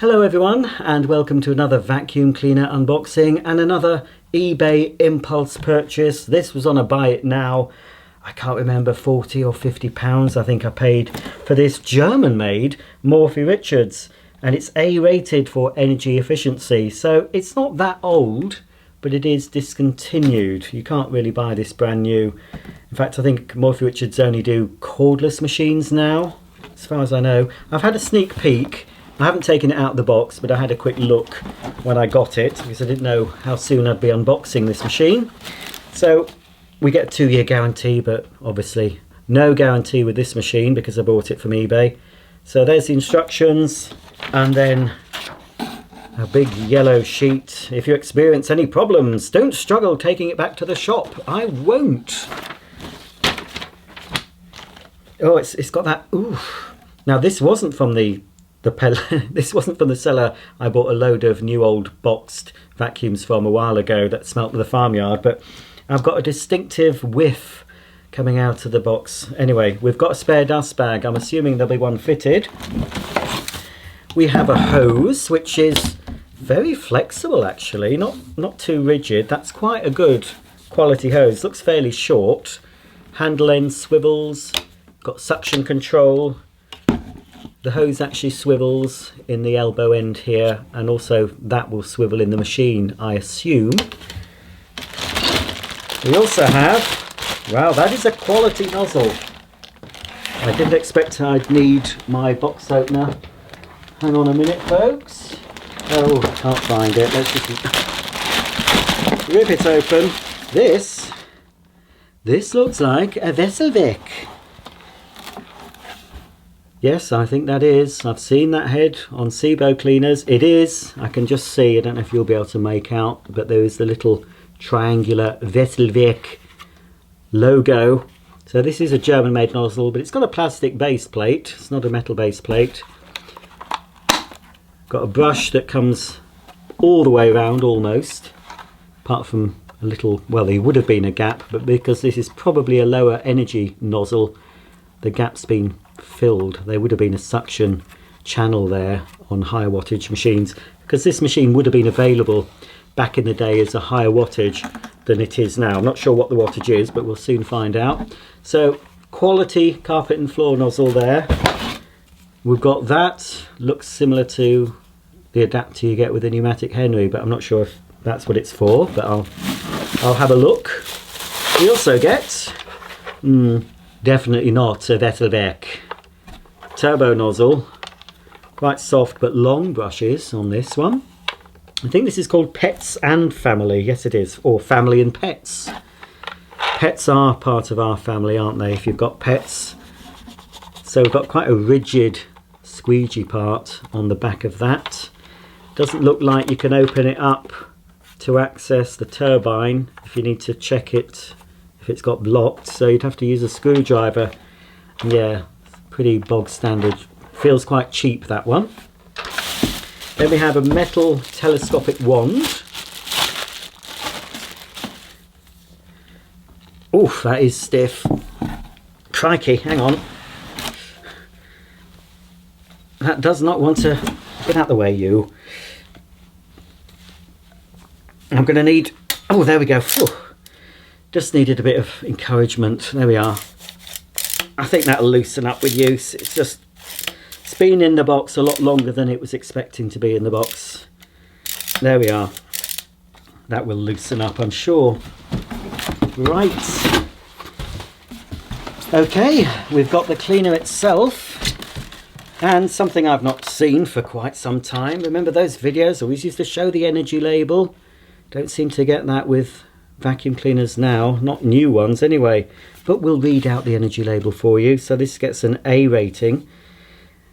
Hello everyone, and welcome to another vacuum cleaner unboxing and another eBay impulse purchase. This was on a buy it now. I can't remember, 40 or 50 pounds I think I paid for this German made Morphy Richards, and it's A rated for energy efficiency, so it's not that old, but it is discontinued. You can't really buy this brand new. In fact, I think Morphy Richards only do cordless machines now, as far as I know. I've had a sneak peek. I haven't taken it out of the box, but I had a quick look when I got it because I didn't know how soon I'd be unboxing this machine. So we get a 2-year guarantee, but obviously no guarantee with this machine because I bought it from eBay. So there's the instructions, and then a big yellow sheet. If you experience any problems, don't struggle taking it back to the shop. I won't. Oh, it's got that. Ooh. Now this wasn't from this wasn't from the seller I bought a load of new old boxed vacuums from a while ago that smelt of the farmyard, but I've got a distinctive whiff coming out of the box. Anyway, we've got a spare dust bag. I'm assuming there'll be one fitted. We have a hose, which is very flexible actually, not too rigid. That's quite a good quality hose. Looks fairly short. Handle end swivels, got suction control. The hose actually swivels in the elbow end here, and also that will swivel in the machine, I assume. We also have, wow, that is a quality nozzle. I didn't expect I'd need my box opener. Hang on a minute, folks. Oh, can't find it. Let's just rip it open. This looks like a Vesselbeck. Yes, I think that is. I've seen that head on SIBO cleaners. It is. I can just see. I don't know if you'll be able to make out, but there is the little triangular Vesselbeck logo. So this is a German-made nozzle, but it's got a plastic base plate. It's not a metal base plate. Got a brush that comes all the way around almost, apart from a little, well, there would have been a gap, but because this is probably a lower energy nozzle, the gap's been filled. There would have been a suction channel there on higher wattage machines, because this machine would have been available back in the day as a higher wattage than it is now. I'm not sure what the wattage is, but we'll soon find out. So quality carpet and floor nozzle there. We've got that, looks similar to the adapter you get with a pneumatic Henry, but I'm not sure if that's what it's for, but I'll have a look. We also get definitely not a Vesselbeck turbo nozzle. Quite soft but long brushes on this one. I think this is called Pets and Family. Yes it is, or Family and Pets. Pets are part of our family, aren't they, if you've got pets. So we've got quite a rigid squeegee part on the back of that. Doesn't look like you can open it up to access the turbine if you need to check it if it's got blocked, so you'd have to use a screwdriver. Yeah, pretty bog standard. Feels quite cheap, that one. Then we have a metal telescopic wand. Oof, that is stiff. Crikey, hang on. That does not want to get out the way, you. I'm going to need, oh, there we go. Whew. Just needed a bit of encouragement. There we are. I think that'll loosen up with use. It's been in the box a lot longer than it was expecting to be in the box. There we are. That will loosen up, I'm sure. Right. Okay, we've got the cleaner itself. And something I've not seen for quite some time. Remember those videos? Always used to show the energy label. Don't seem to get that with vacuum cleaners now, not new ones anyway, but we'll read out the energy label for you. So this gets an A rating.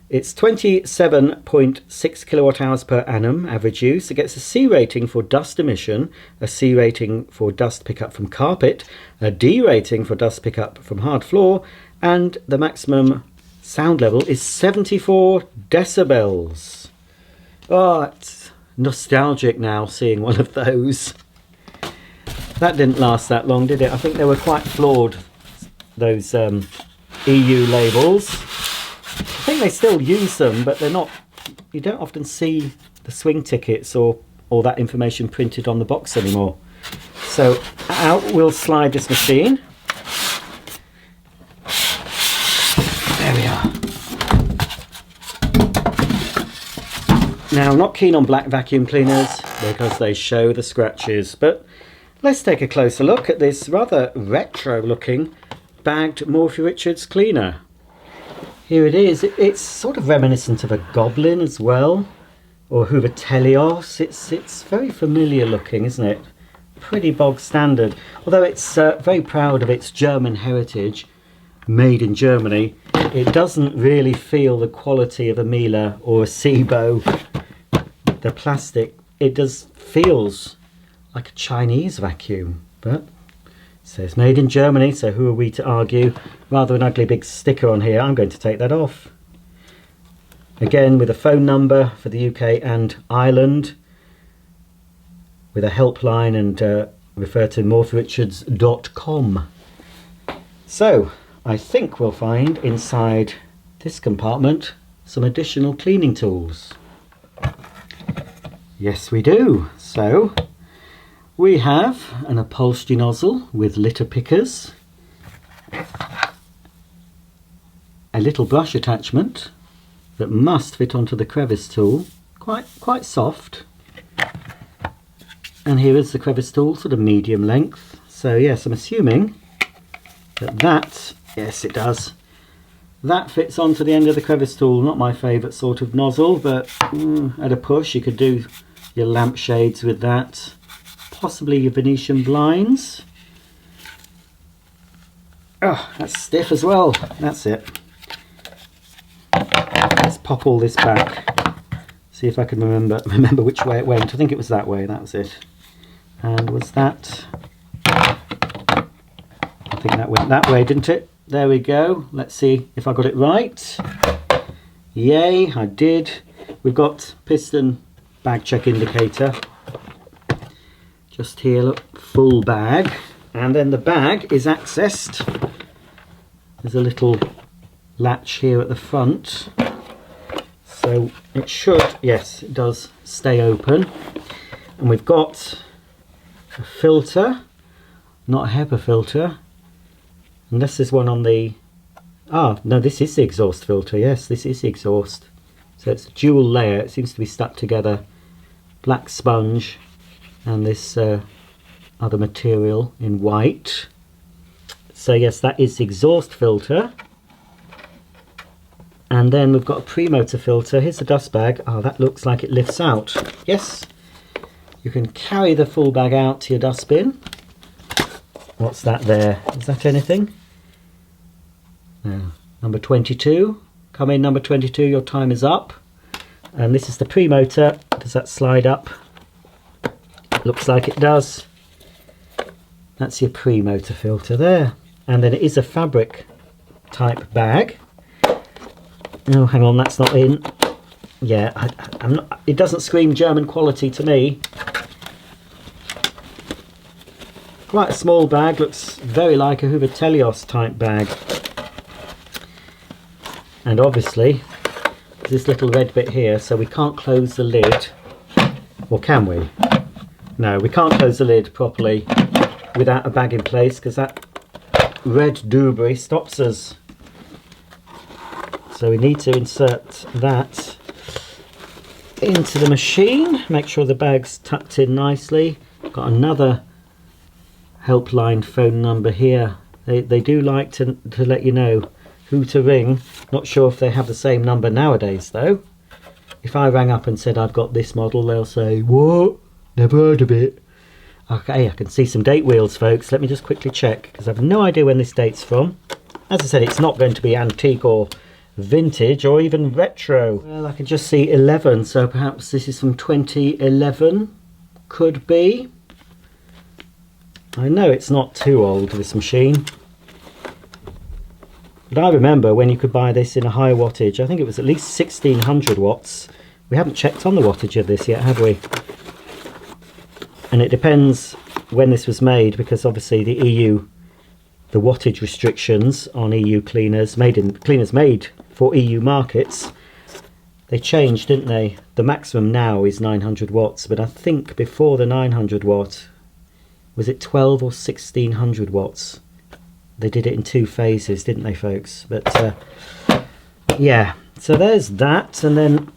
It's 27.6 kilowatt hours per annum average use. It gets a C rating for dust emission, a C rating for dust pickup from carpet, a D rating for dust pickup from hard floor, and the maximum sound level is 74 decibels. Oh, it's nostalgic now seeing one of those. That didn't last that long, did it? I think they were quite flawed, those EU labels. I think they still use them, but they're not you don't often see the swing tickets or that information printed on the box anymore. So out will slide this machine. There we are. Now, I'm not keen on black vacuum cleaners because they show the scratches, but let's take a closer look at this rather retro looking bagged Morphy Richards cleaner. Here it is. It's sort of reminiscent of a Goblin as well, or Hoover Telios. It's very familiar looking, isn't it? Pretty bog standard. Although it's very proud of its German heritage, made in Germany, it doesn't really feel the quality of a Miele or a Sebo. The plastic, it feels like a Chinese vacuum, but it says made in Germany, so who are we to argue? Rather an ugly big sticker on here. I'm going to take that off. Again, with a phone number for the UK and Ireland, with a helpline, and refer to morphyrichards.com. So I think we'll find inside this compartment some additional cleaning tools. Yes, we do. So we have an upholstery nozzle with litter pickers, a little brush attachment that must fit onto the crevice tool, quite soft. And here is the crevice tool, sort of medium length. So yes, I'm assuming that, yes it does, that fits onto the end of the crevice tool. Not my favourite sort of nozzle, but at a push you could do your lampshades with that, possibly your Venetian blinds. Oh, that's stiff as well. That's it. Let's pop all this back, see if I can remember which way it went. I think it was that way. That was it. And was that, I think that went that way, didn't it? There we go. Let's see if I got it right. Yay, I did. We've got piston bag check indicator just here, look, full bag, and then the bag is accessed. There's a little latch here at the front, so it should, yes it does, stay open. And we've got a filter, not a HEPA filter, unless there's one on the, no, this is the exhaust filter. Yes, this is the exhaust. So it's a dual layer, it seems to be stuck together, black sponge and this other material in white. So yes, that is the exhaust filter. And then we've got a pre-motor filter. Here's the dust bag. Oh, that looks like it lifts out. Yes, you can carry the full bag out to your dustbin. What's that there? Is that anything? No. Number 22. Come in, number 22, your time is up. And this is the pre-motor. Does that slide up? Looks like it does. That's your pre-motor filter there. And then it is a fabric type bag. Oh, hang on, that's not in. Yeah, I'm not, it doesn't scream German quality to me. Quite a small bag, looks very like a Hoover Telios type bag. And obviously, this little red bit here, so we can't close the lid. Or can we? No, we can't close the lid properly without a bag in place, because that red doobry stops us. So we need to insert that into the machine, make sure the bag's tucked in nicely. Got another helpline phone number here. They do like to let you know who to ring. Not sure if they have the same number nowadays though. If I rang up and said I've got this model, they'll say, what? Never heard of it. Okay, I can see some date wheels, folks. Let me just quickly check, because I have no idea when this date's from. As I said, it's not going to be antique or vintage or even retro. Well, I can just see 11, so perhaps this is from 2011. Could be. I know it's not too old, this machine. But I remember when you could buy this in a high wattage. I think it was at least 1600 watts. We haven't checked on the wattage of this yet, have we? And it depends when this was made, because obviously the EU, the wattage restrictions on EU cleaners, cleaners made for EU markets, They changed, didn't they? The maximum now is 900 watts, but I think before the 900 watt, was it 12 or 1600 watts? They did it in 2 phases, didn't they, folks? But yeah, so there's that. And then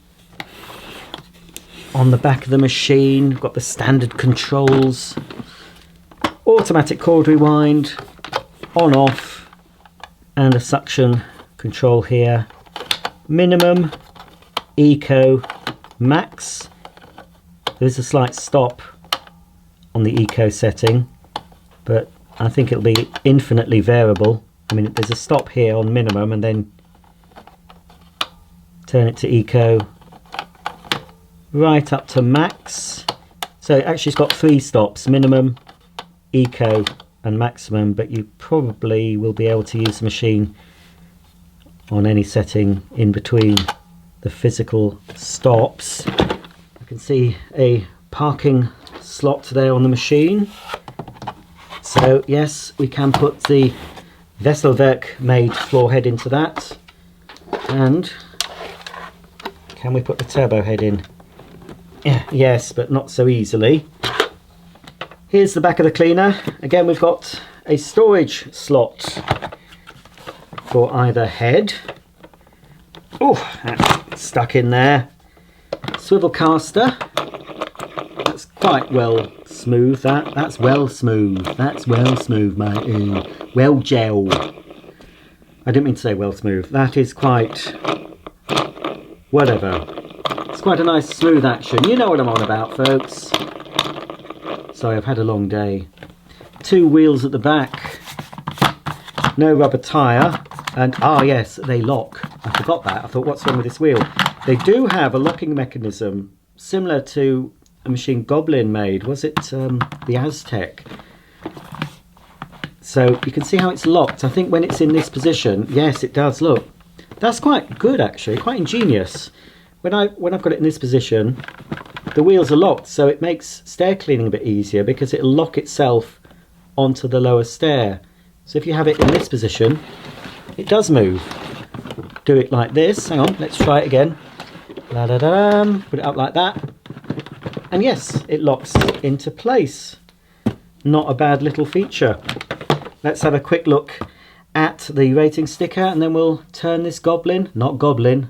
on the back of the machine, we've got the standard controls, automatic cord rewind, on off, and a suction control here. Minimum, eco, max. There's a slight stop on the eco setting, but I think it'll be infinitely variable. I mean, there's a stop here on minimum, and then turn it to eco right up to max. So actually it's got 3 stops: minimum, eco and maximum, but you probably will be able to use the machine on any setting in between the physical stops. I can see a parking slot there on the machine. So yes, we can put the Vesselwerk made floor head into that. And can we put the turbo head in? Yeah, yes, but not so easily. Here's the back of the cleaner. Again, we've got a storage slot for either head. Oh, that's stuck in there. Swivel caster. That's quite well smooth. That's well smooth. That's well smooth, mate. Well gel. I didn't mean to say well smooth. That is quite whatever. It's quite a nice smooth action. You know what I'm on about, folks. Sorry, I've had a long day. 2 wheels at the back. No rubber tyre. And yes, they lock. I forgot that. I thought, what's wrong with this wheel? They do have a locking mechanism similar to a machine Goblin made. Was it the Aztec? So you can see how it's locked. I think when it's in this position, yes, it does. Look, that's quite good actually, quite ingenious. When I've got it in this position, the wheels are locked, so it makes stair cleaning a bit easier because it'll lock itself onto the lower stair. So if you have it in this position, it does move. Do it like this. Hang on, let's try it again. La da da da. Put it up like that, and yes, it locks into place. Not a bad little feature. Let's have a quick look at the rating sticker, and then we'll turn this Goblin, not Goblin,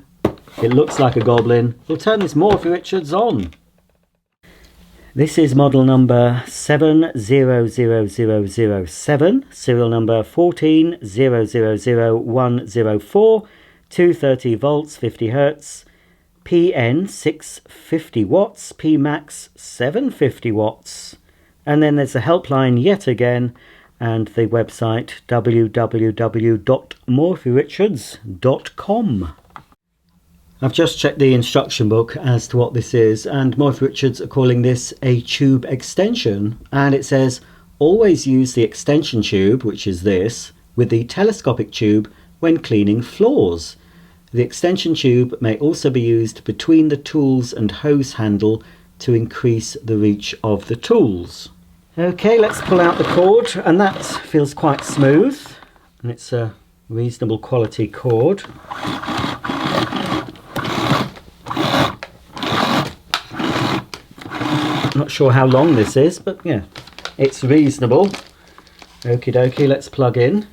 it looks like a Goblin, we'll turn this Morphy Richards on. This is model number 700007, serial number 1400104, 230 volts, 50 hertz, PN 650 watts, Pmax 750 watts. And then there's a helpline yet again, and the website www.morphyrichards.com. I've just checked the instruction book as to what this is, and Morphy Richards are calling this a tube extension, and it says always use the extension tube, which is this, with the telescopic tube when cleaning floors. The extension tube may also be used between the tools and hose handle to increase the reach of the tools. Okay, let's pull out the cord, and that feels quite smooth, and it's a reasonable quality cord. Not sure how long this is, but yeah, it's reasonable. Okie dokie, let's plug in.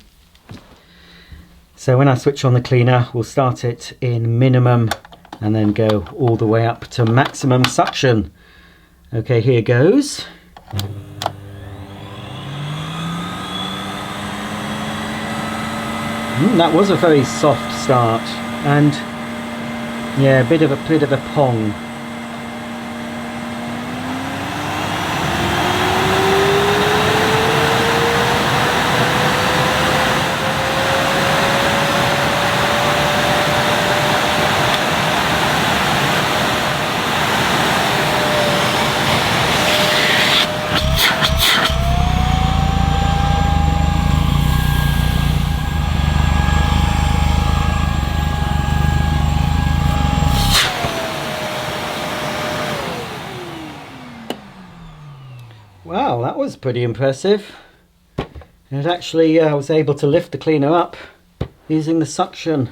So when I switch on the cleaner, we'll start it in minimum and then go all the way up to maximum suction. Okay, here goes. That was a very soft start, and yeah, a bit of a pong. Wow, that was pretty impressive. And actually I was able to lift the cleaner up using the suction.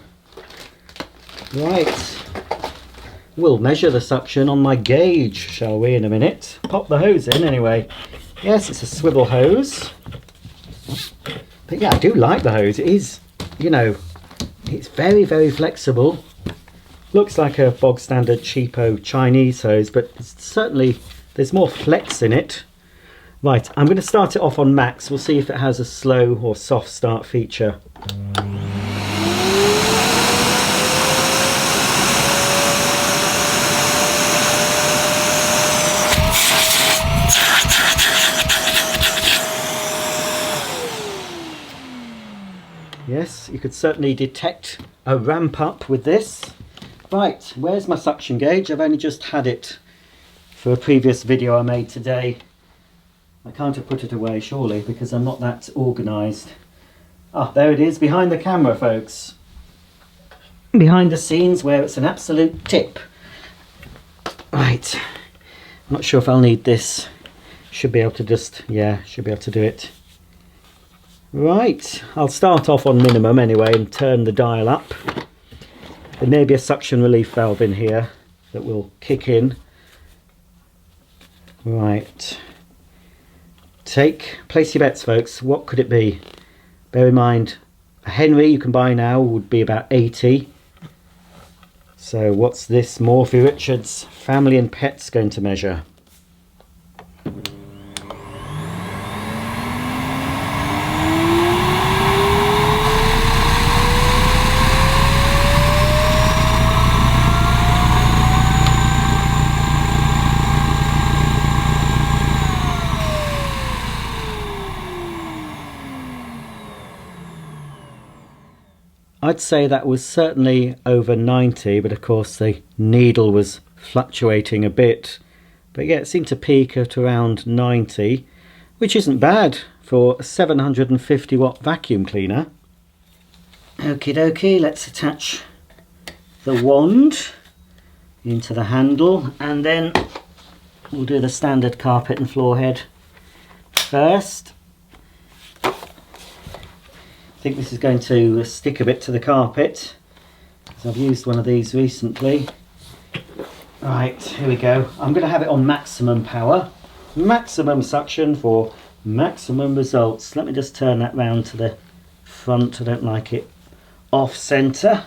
Right. we'll measure the suction on my gauge, shall we, in a minute. Pop the hose in anyway. Yes, it's a swivel hose. But yeah, I do like the hose. It is, you know, it's very, very flexible. Looks like a bog standard cheapo Chinese hose, but certainly there's more flex in it. Right, I'm going to start it off on max. We'll see if it has a slow or soft start feature. Yes, you could certainly detect a ramp up with this. Right, where's my suction gauge? I've only just had it for a previous video I made today. I can't have put it away, surely, because I'm not that organised. Ah, there it is, behind the camera, folks. Behind the scenes where it's an absolute tip. Right, I'm not sure if I'll need this. Should be able to just, yeah, should be able to do it. Right, I'll start off on minimum anyway and turn the dial up. There may be a suction relief valve in here that will kick in. Right. Place your bets, folks. What could it be? Bear in mind, a Henry you can buy now would be about 80. So what's this Morphy Richards Family and Pets going to measure? I'd say that was certainly over 90, but of course the needle was fluctuating a bit. But yeah, it seemed to peak at around 90, which isn't bad for a 750 watt vacuum cleaner. Okie dokie, let's attach the wand into the handle, and then we'll do the standard carpet and floor head first. I think this is going to stick a bit to the carpet, because I've used one of these recently. Right, here we go. I'm going to have it on maximum power, maximum suction for maximum results. Let me just turn that round to the front. I don't like it off centre.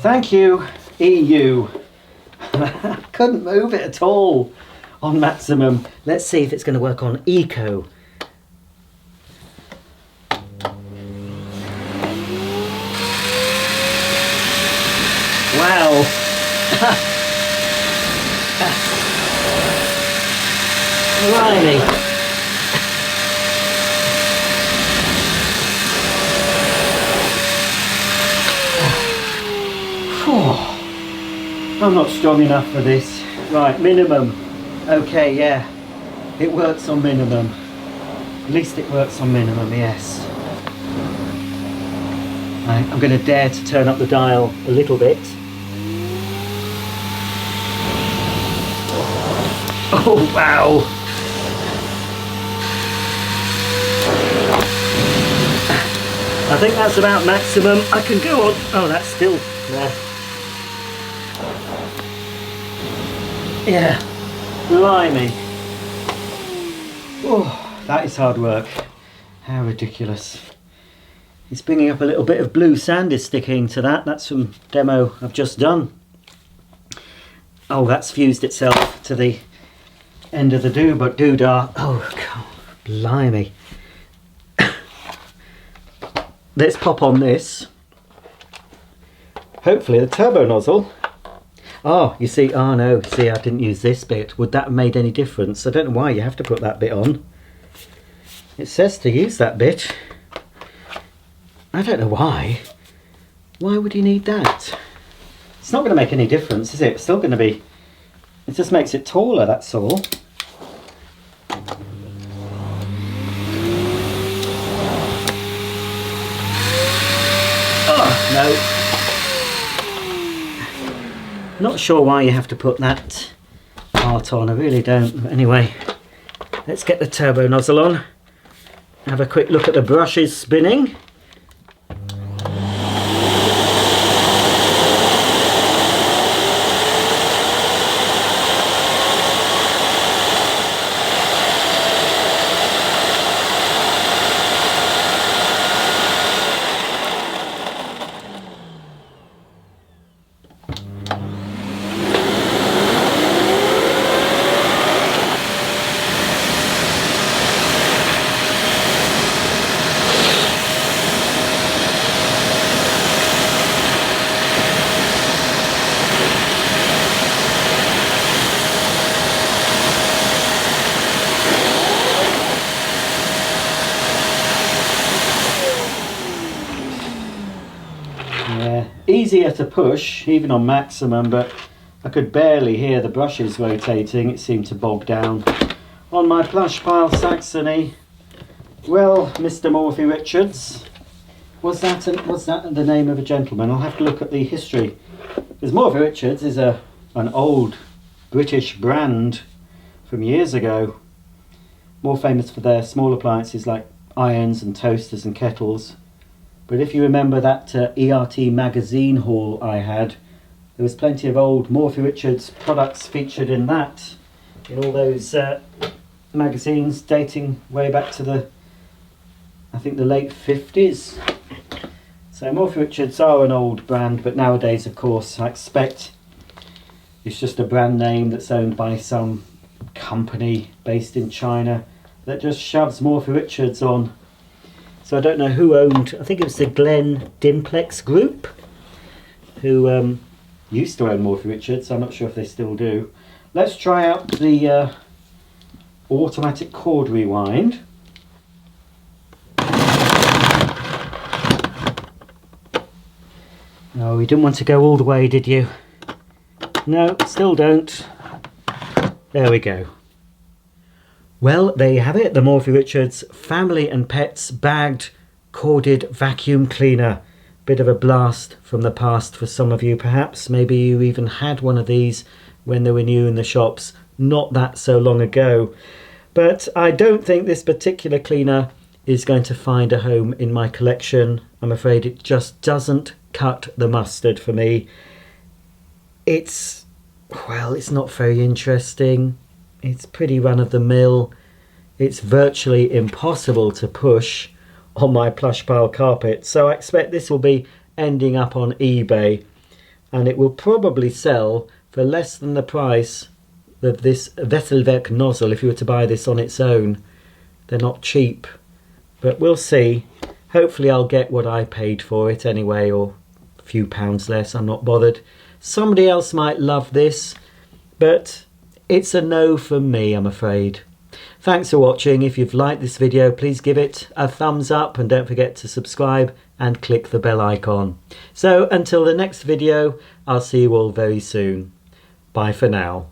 Thank you, EU. Couldn't move it at all on maximum. Let's see if it's going to work on eco. Wow. Blimey. I'm not strong enough for this. Right, minimum. Okay, yeah. It works on minimum. At least it works on minimum, yes. Right, I'm going to dare to turn up the dial a little bit. Oh, wow. I think that's about maximum. I can go on. Oh, that's still there. Yeah, blimey. Oh, that is hard work. How ridiculous. It's bringing up a little bit of blue sand is sticking to that. That's from demo I've just done. Oh, that's fused itself to the end of the doodah. Oh, God, blimey. Let's pop on this. Hopefully the turbo nozzle. Oh, you see, oh no, see, I didn't use this bit. Would that have made any difference? I don't know why you have to put that bit on. It says to use that bit. I don't know why. Why would you need that? It's not going to make any difference, is it? It's still going to be... It just makes it taller, that's all. No. Not sure why you have to put that part on, I really don't. But anyway, let's get the turbo nozzle on. Have a quick look at the brushes spinning. Yeah, easier to push even on maximum, but I could barely hear the brushes rotating. It seemed to bog down on my plush pile Saxony. Well, Mr. Morphy Richards, was that the name of a gentleman? I'll have to look at the history, because Morphy Richards is an old British brand from years ago, more famous for their small appliances like irons and toasters and kettles. But if you remember that ERT magazine haul I had, there was plenty of old Morphy Richards products featured in that, in all those magazines dating way back to I think the late 50s. So Morphy Richards are an old brand, but nowadays, of course, I expect it's just a brand name that's owned by some company based in China that just shoves Morphy Richards on. So I don't know who owned, I think it was the Glen Dimplex Group, who used to own Morphy Richards. I'm not sure if they still do. Let's try out the automatic cord rewind. No, you didn't want to go all the way, did you? No, still don't. There we go. Well, there you have it, the Morphy Richards Family and Pets Bagged Corded Vacuum Cleaner. Bit of a blast from the past for some of you perhaps. Maybe you even had one of these when they were new in the shops not that so long ago. But I don't think this particular cleaner is going to find a home in my collection. I'm afraid it just doesn't cut the mustard for me. It's not very interesting. It's pretty run-of-the-mill. It's virtually impossible to push on my plush pile carpet. So I expect this will be ending up on eBay, and it will probably sell for less than the price of this Vesselwerk nozzle if you were to buy this on its own. They're not cheap, but we'll see. Hopefully I'll get what I paid for it anyway, or a few pounds less. I'm not bothered. Somebody else might love this, but it's a no from me, I'm afraid. Thanks for watching. If you've liked this video, please give it a thumbs up and don't forget to subscribe and click the bell icon. So until the next video, I'll see you all very soon. Bye for now.